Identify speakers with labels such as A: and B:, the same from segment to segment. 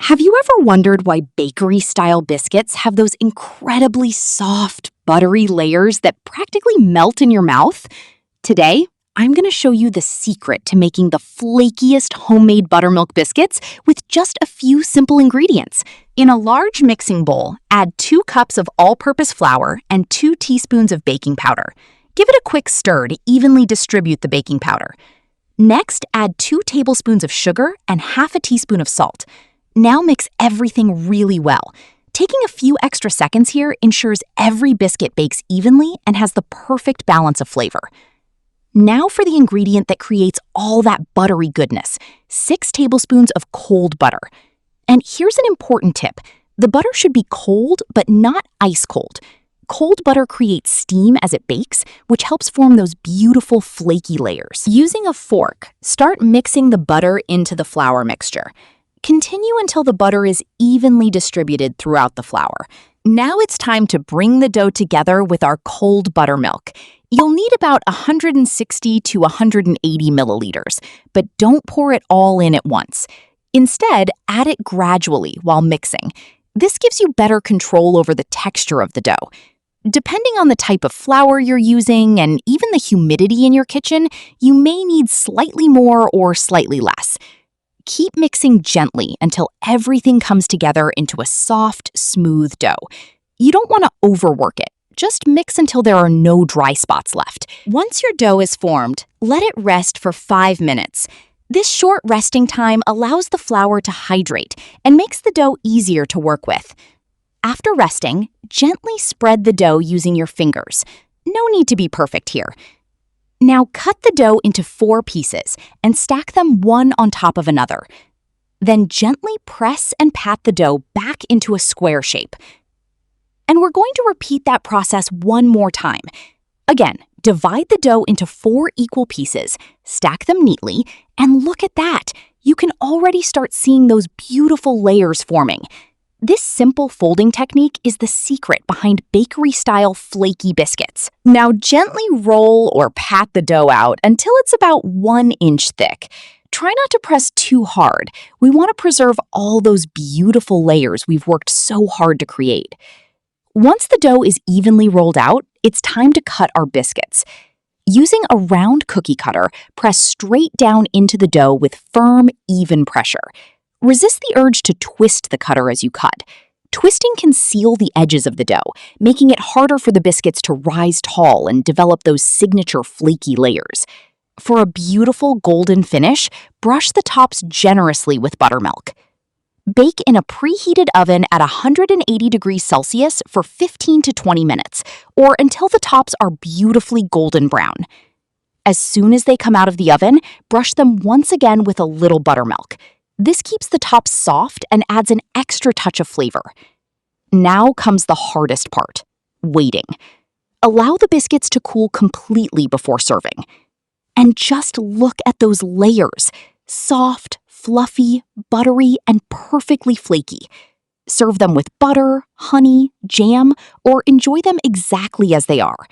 A: Have you ever wondered why bakery-style biscuits have those incredibly soft, buttery layers that practically melt in your mouth? Today, I'm going to show you the secret to making the flakiest homemade buttermilk biscuits with just a few simple ingredients. In a large mixing bowl, add 2 cups of all-purpose flour and 2 teaspoons of baking powder. Give it a quick stir to evenly distribute the baking powder. Next, add 2 tablespoons of sugar and half a teaspoon of salt. Now mix everything really well. Taking a few extra seconds here ensures every biscuit bakes evenly and has the perfect balance of flavor. Now for the ingredient that creates all that buttery goodness, 6 tablespoons of cold butter. And here's an important tip. The butter should be cold, but not ice cold. Cold butter creates steam as it bakes, which helps form those beautiful flaky layers. Using a fork, start mixing the butter into the flour mixture. Continue until the butter is evenly distributed throughout the flour. Now it's time to bring the dough together with our cold buttermilk. You'll need about 160 to 180 milliliters, but don't pour it all in at once. Instead, add it gradually while mixing. This gives you better control over the texture of the dough. Depending on the type of flour you're using and even the humidity in your kitchen, you may need slightly more or slightly less. Keep mixing gently until everything comes together into a soft, smooth dough. You don't want to overwork it. Just mix until there are no dry spots left. Once your dough is formed, let it rest for 5 minutes. This short resting time allows the flour to hydrate and makes the dough easier to work with. After resting, gently spread the dough using your fingers. No need to be perfect here. Now cut the dough into 4 pieces and stack them one on top of another. Then gently press and pat the dough back into a square shape. And we're going to repeat that process one more time. Again, divide the dough into 4 equal pieces, stack them neatly, and look at that! You can already start seeing those beautiful layers forming. This simple folding technique is the secret behind bakery-style flaky biscuits. Now gently roll or pat the dough out until it's about 1 inch thick. Try not to press too hard. We want to preserve all those beautiful layers we've worked so hard to create. Once the dough is evenly rolled out, it's time to cut our biscuits. Using a round cookie cutter, press straight down into the dough with firm, even pressure. Resist the urge to twist the cutter as you cut. Twisting can seal the edges of the dough, making it harder for the biscuits to rise tall and develop those signature flaky layers. For a beautiful golden finish, brush the tops generously with buttermilk. Bake in a preheated oven at 180 degrees Celsius for 15 to 20 minutes, or until the tops are beautifully golden brown. As soon as they come out of the oven, brush them once again with a little buttermilk. This keeps the tops soft and adds an extra touch of flavor. Now comes the hardest part, waiting. Allow the biscuits to cool completely before serving. And just look at those layers, soft, fluffy, buttery, and perfectly flaky. Serve them with butter, honey, jam, or enjoy them exactly as they are.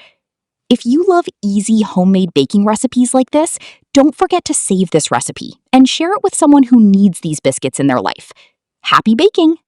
A: If you love easy homemade baking recipes like this, don't forget to save this recipe and share it with someone who needs these biscuits in their life. Happy baking!